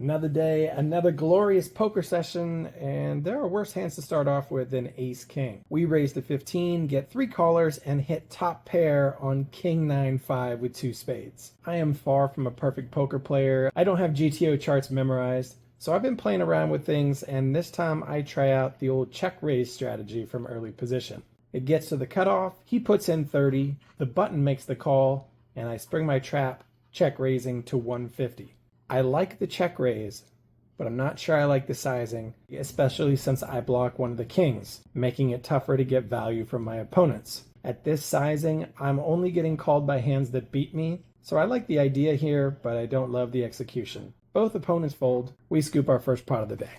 Another day, another glorious poker session, and there are worse hands to start off with than Ace-King. We raise to 15, get 3 callers, and hit top pair on King 9-5 with 2 spades. I am far from a perfect poker player. I don't have GTO charts memorized, so I've been playing around with things, and this time I try out the old check-raise strategy from early position. It gets to the cutoff, he puts in 30, the button makes the call, and I spring my trap, check raising to 150. I like the check raise, but I'm not sure I like the sizing, especially since I block one of the kings, making it tougher to get value from my opponents. At this sizing, I'm only getting called by hands that beat me, so I like the idea here, but I don't love the execution. Both opponents fold. We scoop our first pot of the day.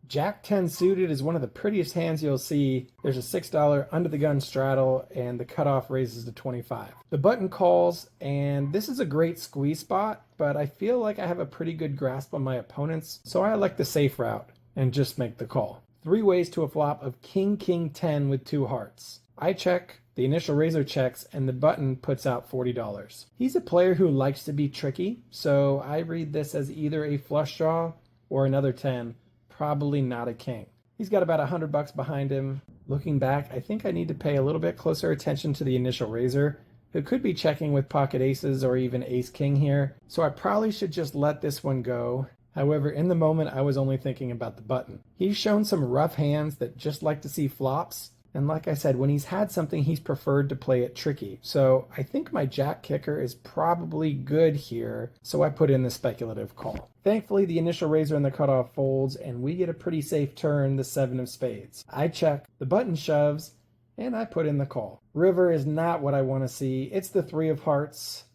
Jack 10 suited is one of the prettiest hands you'll see. There's a $6 under the gun straddle, and the cutoff raises to 25. The button calls, and this is a great squeeze spot, but I feel like I have a pretty good grasp on my opponents, so I like the safe route and just make the call. 3 ways to a flop of King 10 with 2 hearts. I check, the initial raiser checks, and the button puts out $40. He's a player who likes to be tricky, so I read this as either a flush draw or another 10. Probably not a king. He's got about $100 behind him. Looking back, I think I need to pay a little bit closer attention to the initial raiser, who could be checking with pocket aces or even ace-king here, so I probably should just let this one go. However, in the moment, I was only thinking about the button. He's shown some rough hands that just like to see flops, and like I said, when he's had something, he's preferred to play it tricky. So I think my jack kicker is probably good here, so I put in the speculative call. Thankfully, the initial raiser and the cutoff folds, and we get a pretty safe turn, the 7 of spades. I check, the button shoves, and I put in the call. River is not what I want to see. It's the 3 of hearts.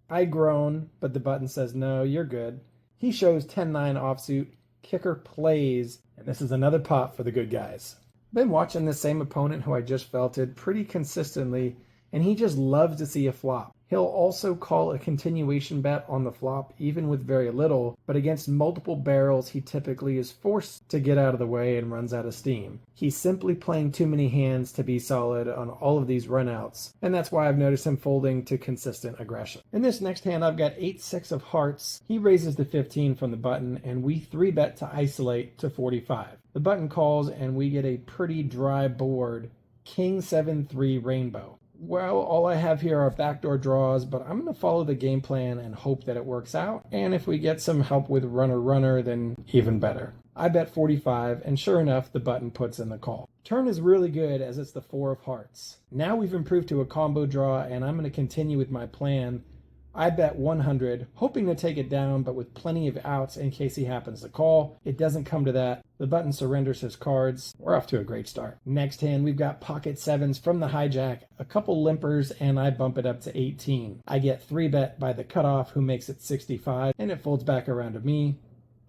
I groan, but the button says, no, you're good. He shows 10-9 offsuit, kicker plays, and this is another pot for the good guys. Been watching this same opponent who I just felted pretty consistently, and he just loves to see a flop. He'll also call a continuation bet on the flop even with very little, but against multiple barrels he typically is forced to get out of the way and runs out of steam. He's simply playing too many hands to be solid on all of these runouts, and that's why I've noticed him folding to consistent aggression. In this next hand I've got 8-6 of hearts. He raises to 15 from the button, and we 3-bet to isolate to 45. The button calls, and we get a pretty dry board, King 7-3 rainbow. Well, all I have here are backdoor draws, but I'm going to follow the game plan and hope that it works out. And if we get some help with runner, then even better. I bet 45, and sure enough, the button puts in the call. Turn is really good as it's the 4 of hearts. Now we've improved to a combo draw, and I'm going to continue with my plan. I bet 100, hoping to take it down, but with plenty of outs in case he happens to call. It doesn't come to that. The button surrenders his cards. We're off to a great start. Next hand, we've got pocket 7s from the hijack, a couple limpers, and I bump it up to 18. I get 3-bet by the cutoff, who makes it 65, and it folds back around to me.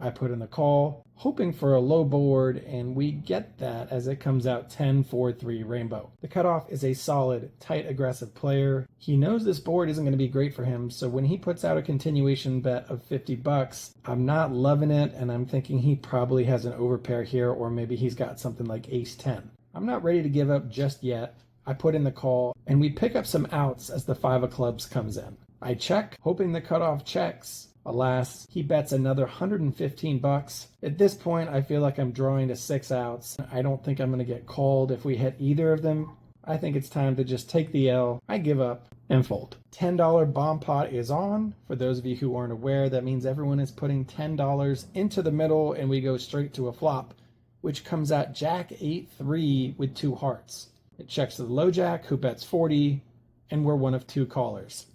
I put in the call, hoping for a low board, and we get that as it comes out 10-4-3 rainbow. The cutoff is a solid, tight, aggressive player. He knows this board isn't going to be great for him, so when he puts out a continuation bet of $50, I'm not loving it, and I'm thinking he probably has an overpair here, or maybe he's got something like ace-10. I'm not ready to give up just yet. I put in the call, and we pick up some outs as the 5 of clubs comes in. I check, hoping the cutoff checks. Alas, he bets another $115. At this point, I feel like I'm drawing to 6 outs. I don't think I'm going to get called if we hit either of them. I think it's time to just take the L. I give up and fold. $10 bomb pot is on. For those of you who aren't aware, that means everyone is putting $10 into the middle, and we go straight to a flop, which comes out Jack 8-3 with 2 hearts. It checks to the low jack, who bets 40, and we're one of 2 callers.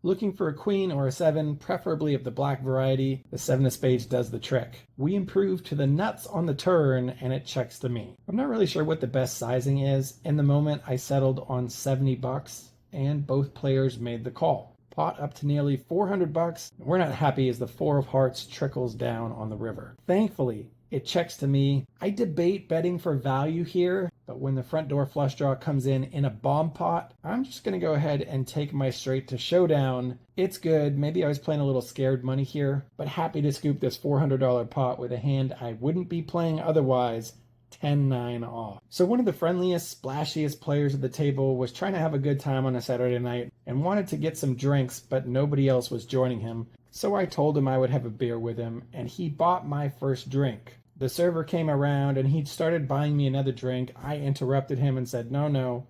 Looking for a queen or a 7, preferably of the black variety, the 7 of spades does the trick. We improve to the nuts on the turn, and it checks to me. I'm not really sure what the best sizing is. In the moment, I settled on $70, and both players made the call. Pot up to nearly $400. We're not happy as the 4 of hearts trickles down on the river. Thankfully, it checks to me. I debate betting for value here, but when the front door flush draw comes in a bomb pot, I'm just going to go ahead and take my straight to showdown. It's good. Maybe I was playing a little scared money here, but happy to scoop this $400 pot with a hand I wouldn't be playing otherwise. 10-9 off. So one of the friendliest, splashiest players at the table was trying to have a good time on a Saturday night and wanted to get some drinks, but nobody else was joining him. So I told him I would have a beer with him, and he bought my first drink. The server came around and he started buying me another drink. I interrupted him and said, no. No.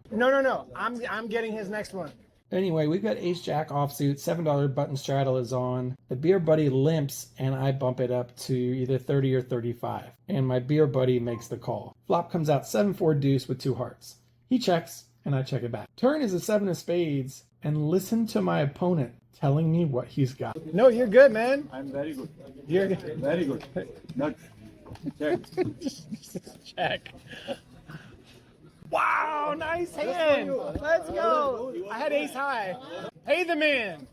I'm getting his next one. Anyway, we've got Ace Jack offsuit, $7 button straddle is on. The beer buddy limps and I bump it up to either 30 or 35. And my beer buddy makes the call. Flop comes out 7-4 deuce with 2 hearts. He checks and I check it back. Turn is a 7 of spades, and listen to my opponent telling me what he's got. No, you're good, man. I'm very good. You're good. Very good. Not check. Check. Wow, nice hand. Let's go. I had ace high. Pay the man.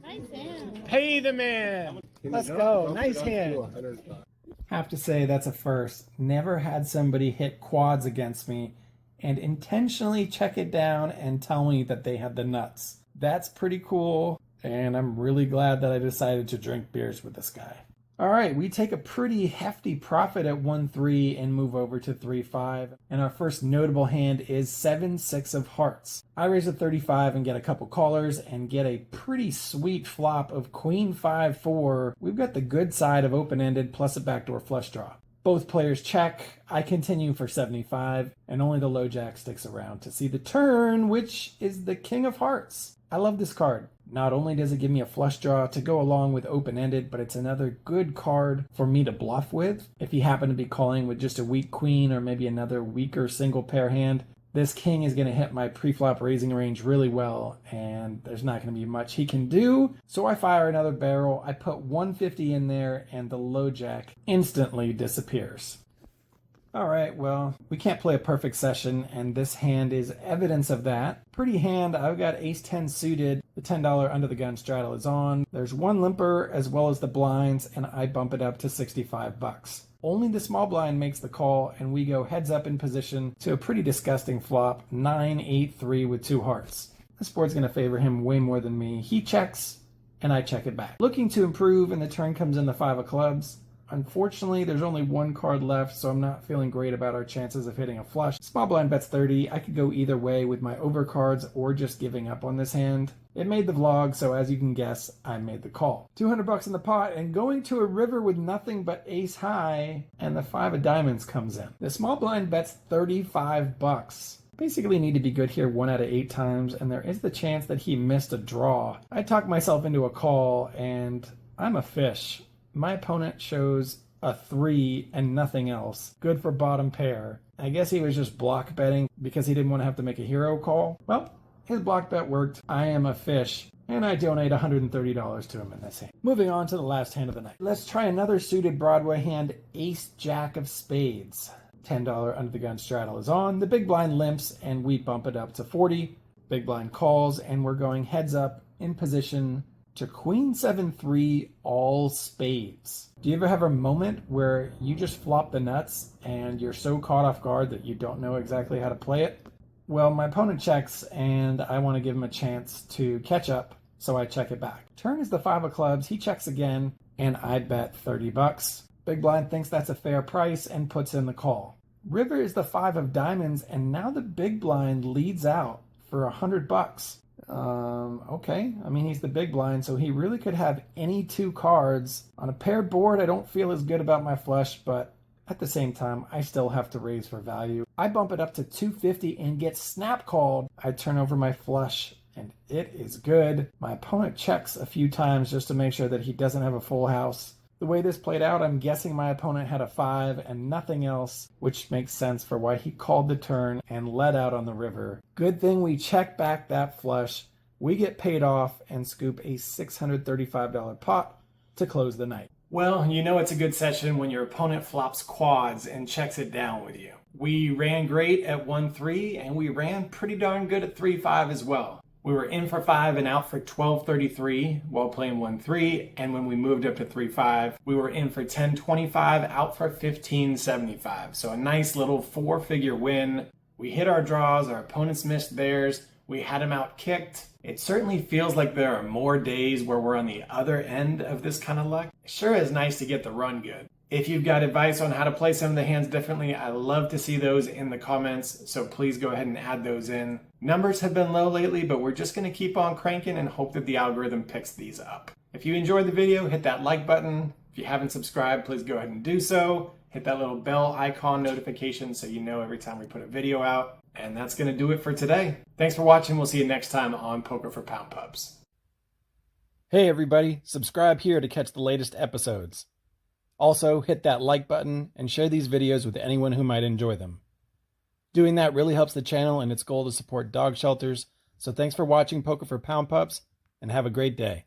Nice hand. Pay the man. Let's go. Nice hand. Have to say that's a first. Never had somebody hit quads against me and intentionally check it down and tell me that they had the nuts. That's pretty cool, and I'm really glad that I decided to drink beers with this guy. All right, we take a pretty hefty profit at 1-3 and move over to 3-5. And our first notable hand is 7-6 of hearts. I raise a 35 and get a couple callers and get a pretty sweet flop of queen 5-4. We've got the good side of open-ended plus a backdoor flush draw. Both players check. I continue for 75, and only the low jack sticks around to see the turn, which is the king of hearts. I love this card. Not only does it give me a flush draw to go along with open-ended, but it's another good card for me to bluff with. If you happen to be calling with just a weak queen or maybe another weaker single pair hand, this king is going to hit my pre-flop raising range really well, and there's not going to be much he can do. So I fire another barrel, I put 150 in there, and the low jack instantly disappears. All right, well, we can't play a perfect session, and this hand is evidence of that. Pretty hand, I've got ace-10 suited. The $10 under the gun straddle is on. There's one limper as well as the blinds, and I bump it up to 65 bucks. Only the small blind makes the call, and we go heads up in position to a pretty disgusting flop, 9-8-3 with 2 hearts. This board's going to favor him way more than me. He checks, and I check it back. Looking to improve, and the turn comes in the 5 of clubs. Unfortunately, there's only one card left, so I'm not feeling great about our chances of hitting a flush. Small blind bets 30. I could go either way with my overcards or just giving up on this hand. It made the vlog, so as you can guess, I made the call. 200 bucks in the pot and going to a river with nothing but ace high, and the 5 of diamonds comes in. The small blind bets 35 bucks. Basically need to be good here 1 out of 8 times, and there is the chance that he missed a draw. I talked myself into a call, and I'm a fish. My opponent shows a 3 and nothing else. Good for bottom pair. I guess he was just block betting because he didn't want to have to make a hero call. Well, his block bet worked. I am a fish, and I donate $130 to him in this hand. Moving on to the last hand of the night. Let's try another suited Broadway hand, Ace Jack of Spades. $10 under the gun straddle is on. The big blind limps, and we bump it up to 40. Big blind calls, and we're going heads up in position to queen 7-3 all spades. Do you ever have a moment where you just flop the nuts and you're so caught off guard that you don't know exactly how to play it? Well, my opponent checks and I want to give him a chance to catch up, so I check it back. Turn is the 5 of clubs, he checks again, and I bet 30 bucks. Big blind thinks that's a fair price and puts in the call. River is the 5 of diamonds, and now the big blind leads out for 100 bucks. Okay. I mean, he's the big blind, so he really could have any 2 cards. On a paired board, I don't feel as good about my flush, but at the same time, I still have to raise for value. I bump it up to 250 and get snap called. I turn over my flush, and it is good. My opponent checks a few times just to make sure that he doesn't have a full house. The way this played out, I'm guessing my opponent had a 5 and nothing else, which makes sense for why he called the turn and led out on the river. Good thing we check back that flush. We get paid off and scoop a $635 pot to close the night. Well, you know it's a good session when your opponent flops quads and checks it down with you. We ran great at 1-3, and we ran pretty darn good at 3-5 as well. We were in for 5 and out for 12.33 while playing 1-3, and when we moved up to 3-5, we were in for 10.25, out for 15.75. So a nice little 4-figure win. We hit our draws, our opponents missed theirs, we had them out kicked. It certainly feels like there are more days where we're on the other end of this kind of luck. It sure is nice to get the run good. If you've got advice on how to play some of the hands differently, I love to see those in the comments, so please go ahead and add those in. Numbers have been low lately, but we're just going to keep on cranking and hope that the algorithm picks these up. If you enjoyed the video, hit that like button. If you haven't subscribed, please go ahead and do so. Hit that little bell icon notification so you know every time we put a video out. And that's going to do it for today. Thanks for watching. We'll see you next time on Poker for Pound Pups. Hey everybody, subscribe here to catch the latest episodes. Also, hit that like button and share these videos with anyone who might enjoy them. Doing that really helps the channel and its goal to support dog shelters. So thanks for watching Poker for Pound Pups, and have a great day.